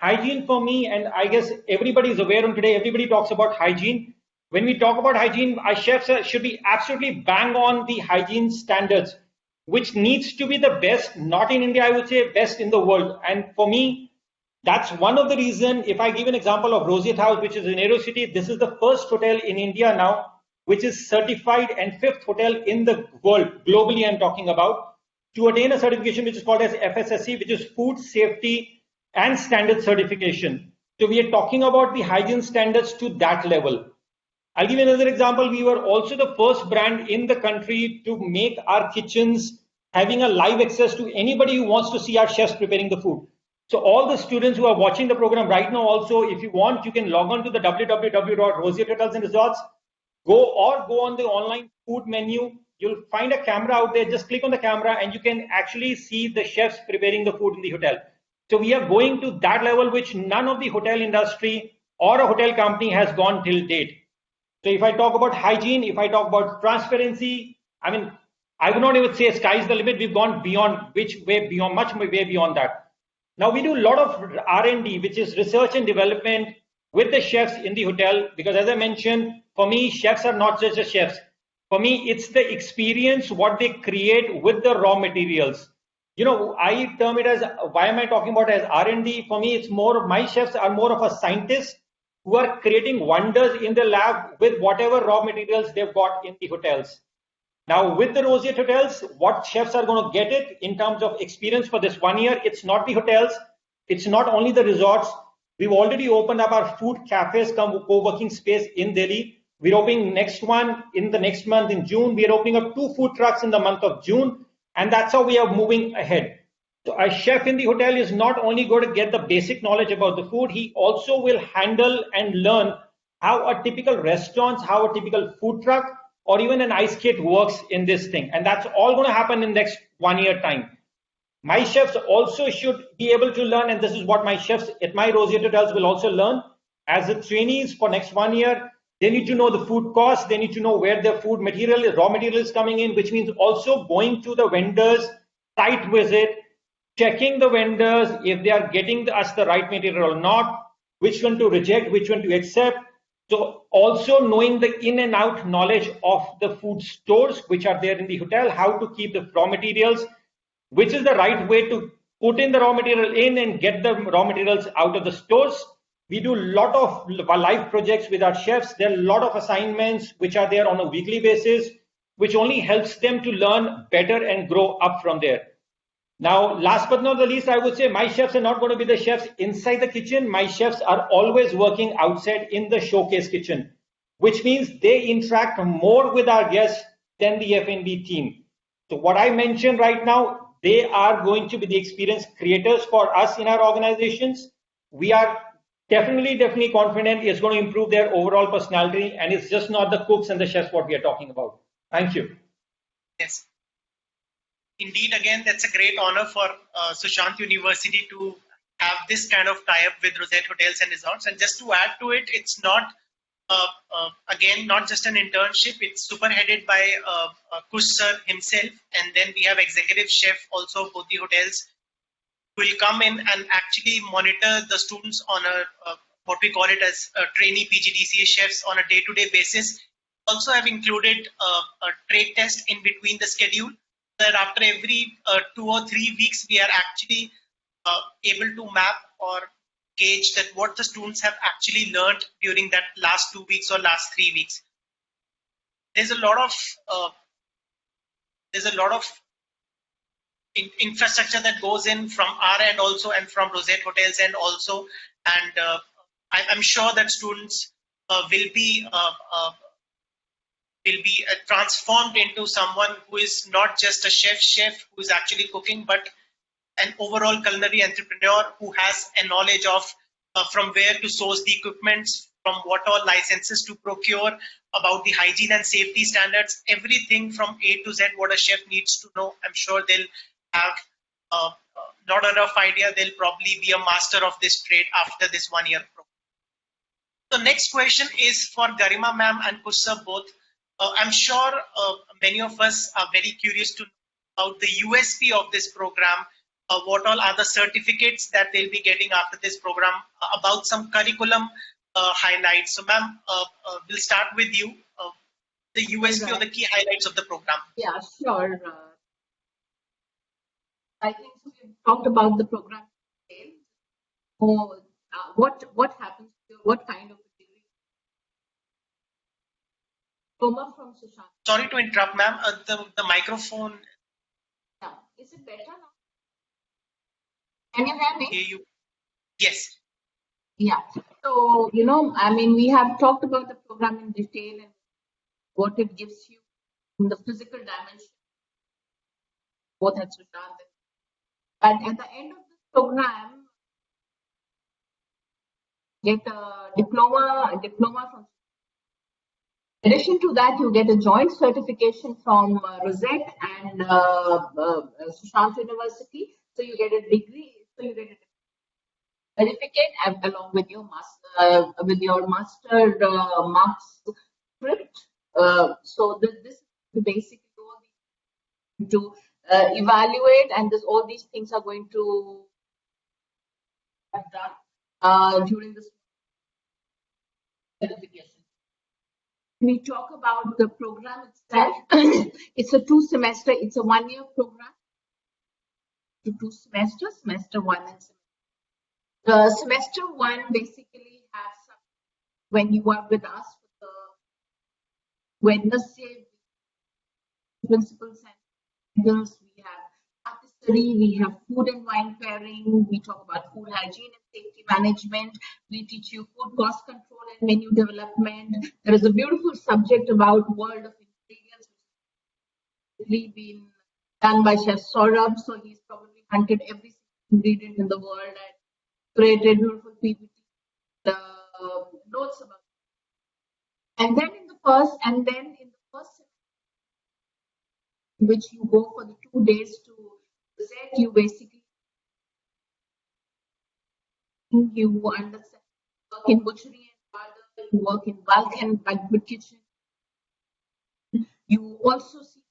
Hygiene for me, and I guess everybody is aware of today, everybody talks about hygiene. When we talk about hygiene, our chefs should be absolutely bang on the hygiene standards, which needs to be the best, not in India, I would say best in the world. And for me, that's one of the reasons. If I give an example of Rosette House, which is in Aero City, this is the first hotel in India now, which is certified and 5th hotel in the world, globally I'm talking about, to attain a certification which is called as FSSC, which is Food Safety and Standard Certification. So we are talking about the hygiene standards to that level. I'll give you another example. We were also the first brand in the country to make our kitchens having a live access to anybody who wants to see our chefs preparing the food. So all the students who are watching the program right now also, if you want, you can log on to the www.Rosette Hotels and Resorts, go on the online food menu. You'll find a camera out there. Just click on the camera and you can actually see the chefs preparing the food in the hotel. So we are going to that level, which none of the hotel industry or a hotel company has gone till date. So if I talk about hygiene, if I talk about transparency, I mean, I would not even say sky's the limit. We've gone beyond, much way beyond that. Now we do a lot of R&D, which is research and development with the chefs in the hotel, because as I mentioned, for me, chefs are not just the chefs. For me, it's the experience, what they create with the raw materials. You know, I term it as, why am I talking about as R&D? For me, it's more, my chefs are more of a scientist who are creating wonders in the lab with whatever raw materials they've got in the hotels. Now, with the Roseate Hotels, what chefs are going to get it in terms of experience for this 1 year? It's not the hotels, it's not only the resorts. We've already opened up our food cafes, co-working space in Delhi. We're opening next one in the next month in June. We are opening up 2 food trucks in the month of June, and that's how we are moving ahead. So a chef in the hotel is not only going to get the basic knowledge about the food, he also will handle and learn how a typical restaurant, how a typical food truck, or even an ice skate works in this thing. And that's all going to happen in the next 1 year time. My chefs also should be able to learn, and this is what my chefs at my Roseate Hotels will also learn as the trainees for next 1 year. They need to know the food costs. They need to know where their food material, raw material is coming in, which means also going to the vendors, site visit, checking the vendors if they are getting us the right material or not, which one to reject, which one to accept. So also knowing the in and out knowledge of the food stores which are there in the hotel, how to keep the raw materials, which is the right way to put in the raw material in and get the raw materials out of the stores. We do a lot of live projects with our chefs. There are a lot of assignments which are there on a weekly basis, which only helps them to learn better and grow up from there. Now, last but not the least, I would say my chefs are not going to be the chefs inside the kitchen. My chefs are always working outside in the showcase kitchen, which means they interact more with our guests than the F&B team. So what I mentioned right now, they are going to be the experience creators for us in our organizations. We are definitely confident it's going to improve their overall personality, and it's just not the cooks and the chefs what we are talking about. Thank you. Yes. Indeed, again, that's a great honor for Sushant University to have this kind of tie-up with Roseate Hotels and Resorts. And just to add to it, it's not, again, not just an internship. It's superheaded by Kush sir himself. And then we have executive chef also of both the hotels will come in and actually monitor the students on a, what we call it as trainee PGDCA chefs on a day-to-day basis. Also have included a trade test in between the schedule, that after every 2 or 3 weeks, we are actually able to map or gauge that what the students have actually learned during that last 2 weeks or last 3 weeks. There's a lot of infrastructure that goes in from our end also, and from Roseate Hotels end also, and I'm sure that students will be transformed into someone who is not just a chef who is actually cooking, but an overall culinary entrepreneur who has a knowledge of from where to source the equipments, from what all licenses to procure, about the hygiene and safety standards, everything from A to Z what a chef needs to know. I'm sure they'll have not a rough idea, they'll probably be a master of this trade after this 1 year program. The next question is for Garima ma'am and Kush sir both. I'm sure many of us are very curious to know about the USP of this program, what all are the certificates that they'll be getting after this program, about some curriculum highlights. So ma'am, we'll start with you, the USP or the key highlights of the program. Yeah, sure. I think we've talked about the program today. Or what happens here, what kind of degree? Diploma from Sushant. Sorry to interrupt, ma'am. The microphone. Yeah. Is it better now? Can you hear me? Hear you. Yes. Yeah. So, I mean, we have talked about the program in detail and what it gives you in the physical dimension, both at Sushant. But at the end of this program, get a diploma from. In addition to that, you get a joint certification from Roseate and Sushant University. So you get a degree. So you get a certificate along with your master marks script. So this is basically all to evaluate, and all these things are going to have done during this certification. When we talk about the program itself, it's a 2 semester, it's a 1 year program. 2 semesters, semester 1 and semester 1 basically has some, when you are with us for the Wednesday principles and vendors. We have artistry, we have food and wine pairing, we talk about food hygiene and safety management, we teach you food cost control and menu development. There is a beautiful subject about world of ingredients, which has been done by Chef Saurabh, so he's probably hunted every ingredient in the world and created beautiful PPT notes about it. And then in the first which you go for the 2 days to visit, you basically you understand work in butchery and barber, you work in bulk and banquet kitchen. You also see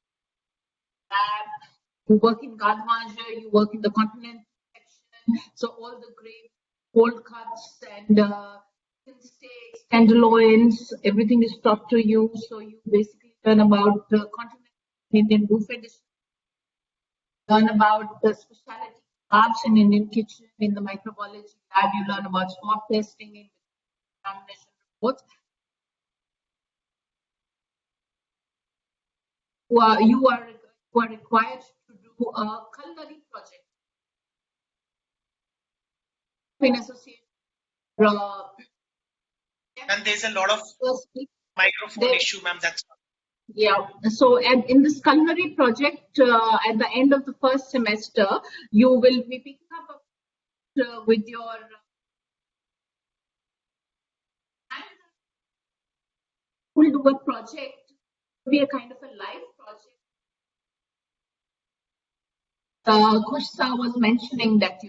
you work in garde-manger, you work in the continental section, so all the great cold cuts and steaks, tenderloins, everything is taught to you. So you basically learn about the continental Indian buffet dishes, learn about the specialty carbs in Indian kitchen. In the microbiology lab, you learn about swab testing and examination reports. You are required to do a culinary project in association. And there's a lot of microphone issue, ma'am. That's yeah. So, and in this culinary project, at the end of the first semester, you will be picking up with your will do a project, be a kind of a live project. Kushsa was mentioning that,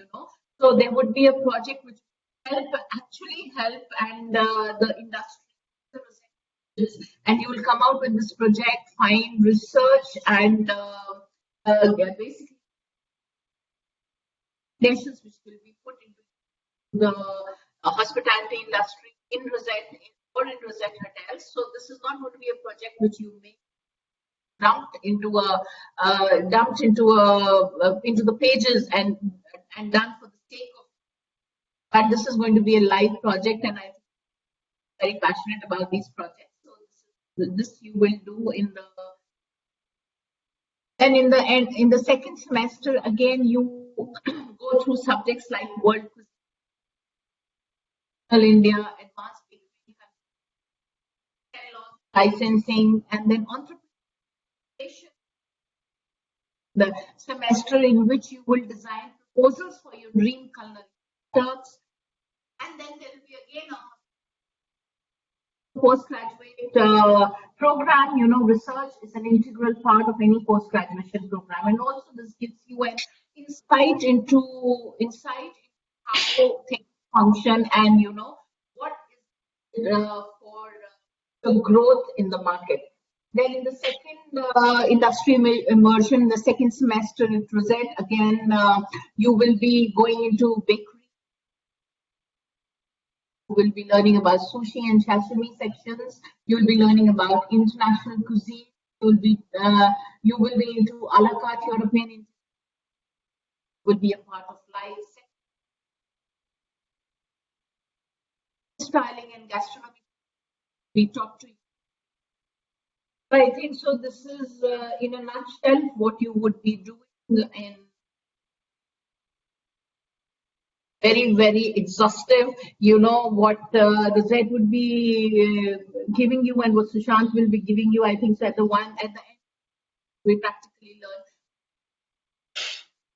so there would be a project which actually help and the industry, and you will come out with this project, find research and basically nations which will be put into the hospitality industry in Rosette or in Rosette hotels. So this is not going to be a project which you make dumped into the pages and done for the sake of. But this is going to be a live project, and I'm very passionate about these projects. So this you will do in the second semester. Again, you go through subjects like world cuisine, India, advanced licensing, and then entrepreneurship. The semester in which you will design proposals for your dream culinary products, and then there will be again a postgraduate program. Research is an integral part of any postgraduation program, and also this gives you an insight into how things function and what is for the growth in the market. Then in the second industry immersion, in the second semester at Rosette, again you will be going into bakery. You will be learning about sushi and sashimi sections. You will be learning about international cuisine. You will be into a la carte European. Will be a part of life styling and gastronomy. We talk to you. But I think so. This is in a nutshell what you would be doing in. Very, very exhaustive. What Rosette would be giving you and what Sushant will be giving you. I think so at the end, we practically learn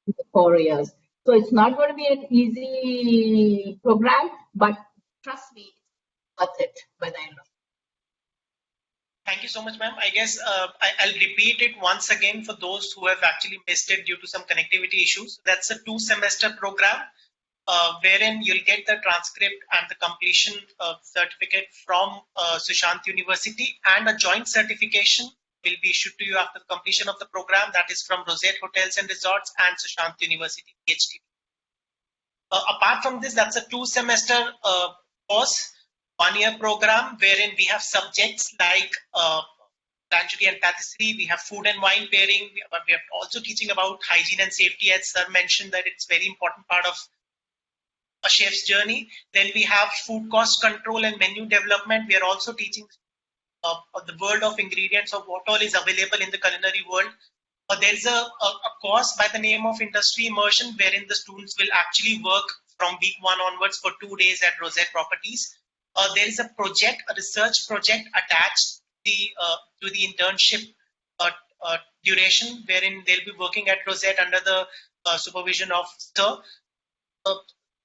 in the 4 years. So it's not going to be an easy program, but trust me, it's worth it by the end of it. Thank you so much, ma'am. I guess I'll repeat it once again for those who have actually missed it due to some connectivity issues. That's a 2-semester program. Wherein you'll get the transcript and the completion certificate from Sushant University, and a joint certification will be issued to you after the completion of the program, that is from Rosette Hotels and Resorts and Sushant University, PhD. Apart from this, that's a 2-semester course, 1-year program, wherein we have subjects like boulangerie and patisserie, we have food and wine pairing, we are also teaching about hygiene and safety, as sir mentioned that it's very important part of a chef's journey. Then we have food cost control and menu development. We are also teaching the world of ingredients of what all is available in the culinary world. There is a course by the name of Industry Immersion, wherein the students will actually work from week 1 onwards for 2 days at Rosette Properties. There is a project, a research project attached to the internship duration, wherein they'll be working at Rosette under the supervision of Sir.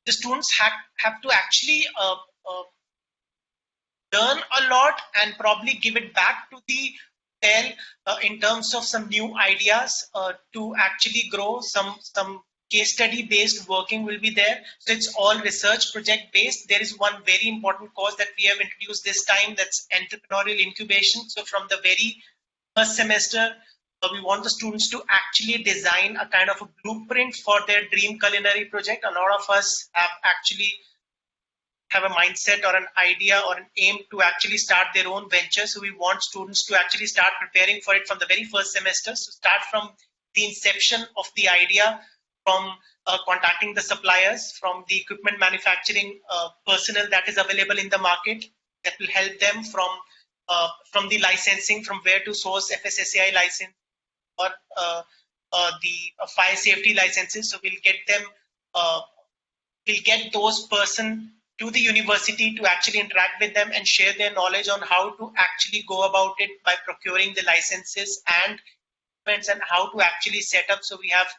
The students have to actually learn a lot and probably give it back to the hotel in terms of some new ideas to actually grow. Some case study based working will be there. So it's all research project based. There is one very important course that we have introduced this time, that's entrepreneurial incubation. So from the very first semester, we want the students to actually design a kind of a blueprint for their dream culinary project. A lot of us have a mindset or an idea or an aim to actually start their own venture. So we want students to actually start preparing for it from the very first semester. So start from the inception of the idea, from contacting the suppliers, from the equipment manufacturing personnel that is available in the market that will help them, from the licensing, from where to source FSSAI license or the fire safety licenses. So we'll get those person to the university to actually interact with them and share their knowledge on how to actually go about it by procuring the licenses and how to actually set up. So we have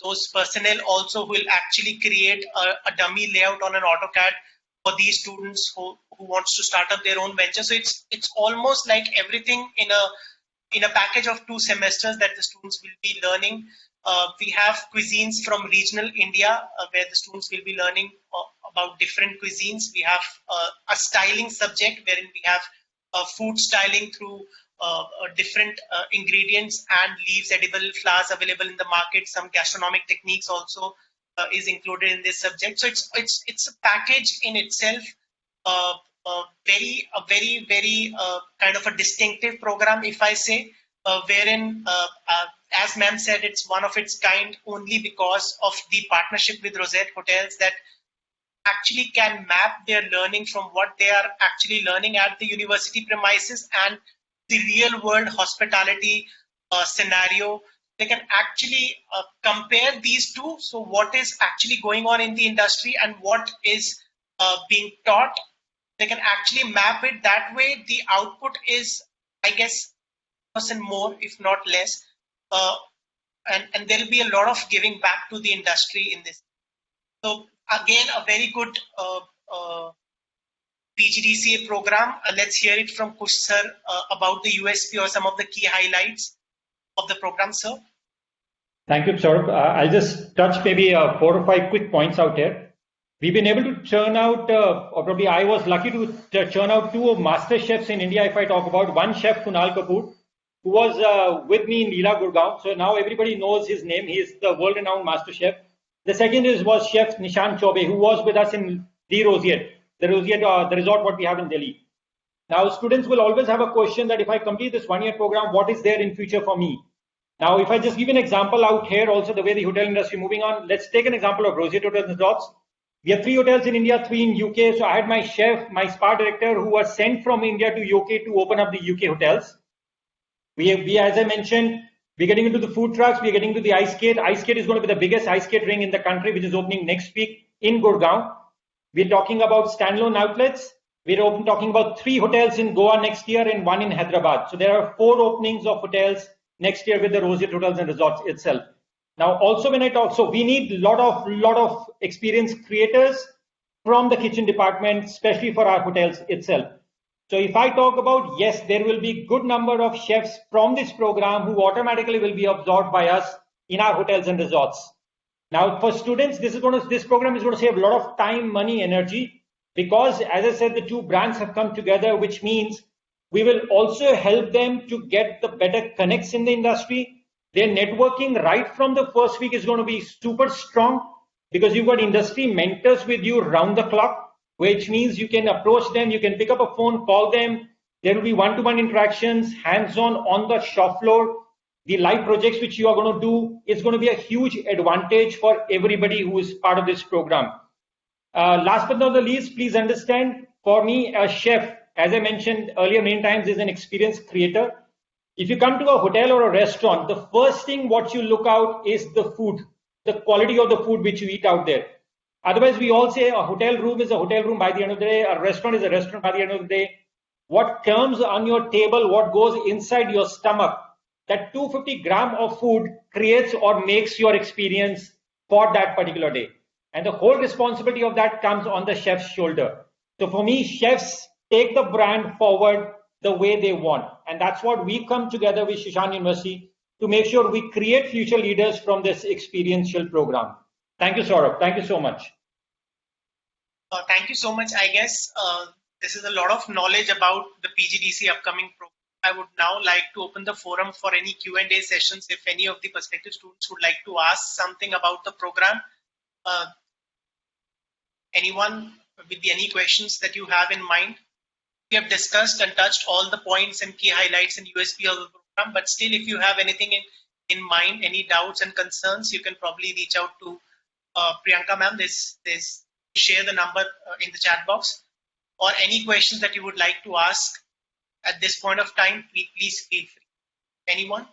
those personnel also who will actually create a dummy layout on an AutoCAD for these students who wants to start up their own venture. So it's almost like everything in a package of 2 semesters that the students will be learning. We have cuisines from regional India where the students will be learning about different cuisines. We have a styling subject wherein we have food styling through different ingredients and leaves, edible flowers available in the market. Some gastronomic techniques also is included in this subject. So it's a package in itself. A very kind of a distinctive program, if I say, wherein, as ma'am said, it's one of its kind only because of the partnership with Rosette Hotels that actually can map their learning from what they are actually learning at the university premises and the real world hospitality scenario. They can actually compare these two. So what is actually going on in the industry and what is being taught, they can actually map it that way. The output is, I guess, % more, if not less. And there will be a lot of giving back to the industry in this. So again, a very good PGDCA program. Let's hear it from Kush sir about the USP or some of the key highlights of the program, sir. Thank you, Saurabh. I'll just touch maybe 4 or 5 quick points out here. We've been able to churn out, or probably I was lucky to churn out 2 master chefs in India. If I talk about one chef, Kunal Kapoor, who was with me in Leela, Gurgaon. So now everybody knows his name. He is the world-renowned master chef. The second was Chef Nishant Chaubey, who was with us in the Rosette, the resort what we have in Delhi. Now, students will always have a question that if I complete this 1-year program, what is there in future for me? Now, if I just give an example out here, also the way the hotel industry moving on, let's take an example of Rosette Hotels and Resorts. We have 3 hotels in India, 3 in UK. So I had my chef, my spa director, who was sent from India to UK to open up the UK hotels. We as I mentioned, we're getting into the food trucks. We're getting to the ice skate. Ice skate is going to be the biggest ice skate ring in the country, which is opening next week in Gurgaon. We're talking about standalone outlets. We're talking about 3 hotels in Goa next year and 1 in Hyderabad. So there are 4 openings of hotels next year with the Rosette Hotels and Resorts itself. Now, also when I talk, so we need a lot of experienced creators from the kitchen department, especially for our hotels itself. So if I talk about, yes, there will be good number of chefs from this program who automatically will be absorbed by us in our hotels and resorts. Now, for students, this program is going to save a lot of time, money, energy, because as I said, the 2 brands have come together, which means we will also help them to get the better connects in the industry. Their networking right from the first week is going to be super strong because you've got industry mentors with you round the clock, which means you can approach them, you can pick up a phone, call them. There will be one-to-one interactions, hands-on on the shop floor. The live projects which you are going to do is going to be a huge advantage for everybody who is part of this program. Last but not the least, please understand, for me, a chef as I mentioned earlier many times, is an experience creator. If you come to a hotel or a restaurant, the first thing what you look out is the food, the quality of the food which you eat out there. Otherwise, we all say a hotel room is a hotel room by the end of the day, a restaurant is a restaurant by the end of the day. What comes on your table, what goes inside your stomach, that 250 gram of food creates or makes your experience for that particular day. And the whole responsibility of that comes on the chef's shoulder. So for me, chefs take the brand forward the way they want. And that's what we come together with Shishani University to make sure we create future leaders from this experiential program. Thank you, Saurabh. Thank you so much. Thank you so much. I guess this is a lot of knowledge about the PGDC upcoming program. I would now like to open the forum for any Q&A sessions. If any of the prospective students would like to ask something about the program, anyone with any questions that you have in mind? We have discussed and touched all the points and key highlights and USP of the program, but still if you have anything in mind, any doubts and concerns, you can probably reach out to Priyanka ma'am. Share the number in the chat box, or any questions that you would like to ask at this point of time, please feel free. Anyone?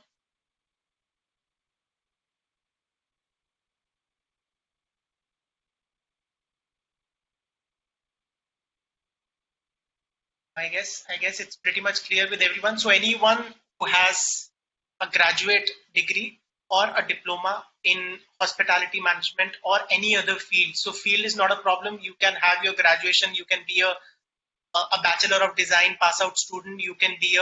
I guess it's pretty much clear with everyone. So anyone who has a graduate degree or a diploma in hospitality management or any other field. So field is not a problem. You can have your graduation. You can be a Bachelor of Design pass out student. You can be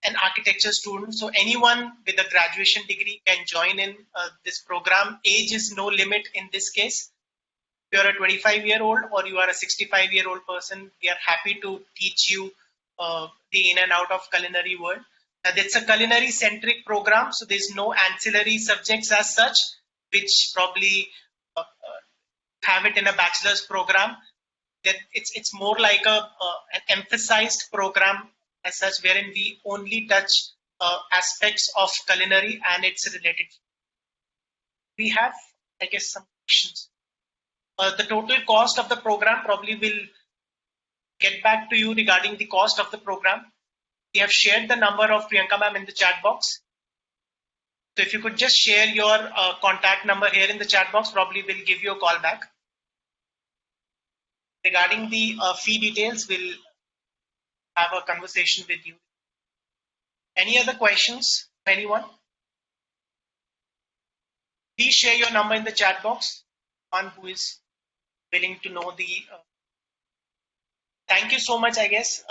an architecture student. So anyone with a graduation degree can join in this program. Age is no limit in this case. If you're a 25-year-old or you are a 65-year-old person, we are happy to teach you the in and out of culinary world. It's a culinary centric program, so there's no ancillary subjects as such, which probably have it in a bachelor's program. That it's more like an emphasized program as such, wherein we only touch aspects of culinary and its related. We have, I guess, some questions. The total cost of the program, probably will get back to you regarding the cost of the program. We have shared the number of Priyanka ma'am in the chat box. So if you could just share your contact number here in the chat box, probably we'll give you a call back. Regarding the fee details, we'll have a conversation with you. Any other questions? Anyone? Please share your number in the chat box. One who is willing to know the. Thank you so much, I guess.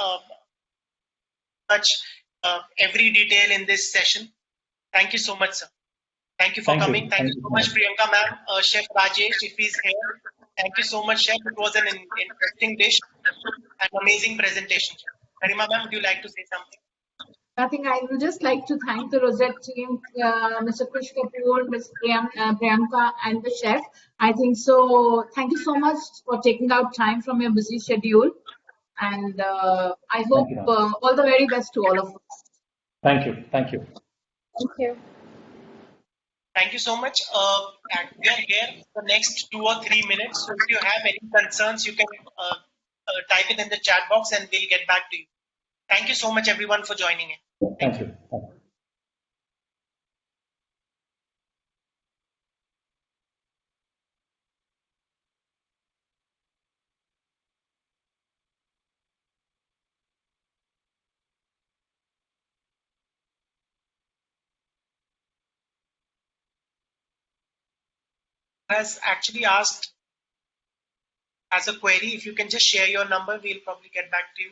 Touch every detail in this session. Thank you so much, sir. Thank you for coming. Thank you so much, Priyanka ma'am. Chef Rajesh, if he's here. Thank you so much, Chef. It was an interesting dish and amazing presentation. Garima ma'am, would you like to say something? Nothing. I would just like to thank the Rosette team, Mr. Kush Kapoor, Ms. Priyanka, and the chef. I think so. Thank you so much for taking out time from your busy schedule. And I hope all the very best to all of us. Thank you. Thank you. Thank you. Thank you so much. And we are here for the next 2 or 3 minutes. So if you have any concerns, you can type it in the chat box and we'll get back to you. Thank you so much, everyone, for joining in. Thank you. Has actually asked as a query, if you can just share your number, we'll probably get back to you.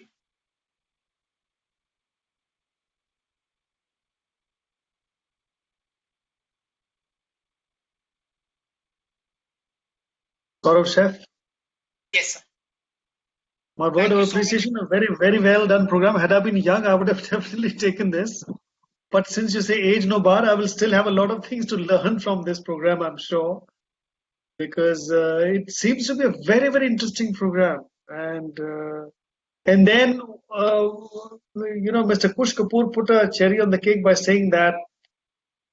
Saurabh, chef. Yes, sir. My word of appreciation, a very, very well done program. Had I been young, I would have definitely taken this. But since you say age no bar, I will still have a lot of things to learn from this program, I'm sure. Because it seems to be a very, very interesting program. And then, Mr. Kush Kapoor put a cherry on the cake by saying that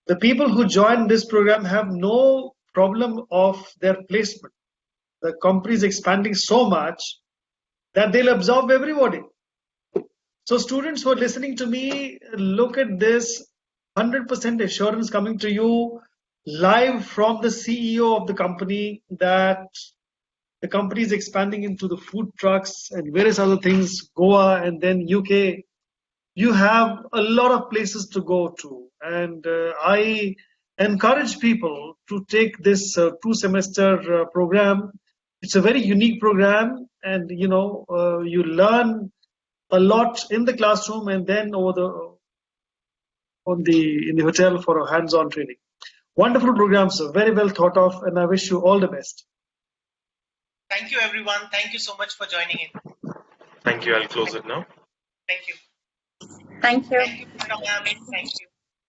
the people who join this program have no problem of their placement. The company is expanding so much that they'll absorb everybody. So students who are listening to me, look at this 100% assurance coming to you live from the CEO of the company that the company is expanding into the food trucks and various other things, Goa and then UK. You have a lot of places to go to. And I encourage people to take this 2-semester program. It's a very unique program, and you learn a lot in the classroom and then in the hotel for a hands-on training. Wonderful program, sir. Very well thought of, and I wish you all the best. Thank you, everyone. Thank you so much for joining in. Thank you. I'll close it now. Thank you. Thank you. Thank you, Mr. Ma'am. Thank you.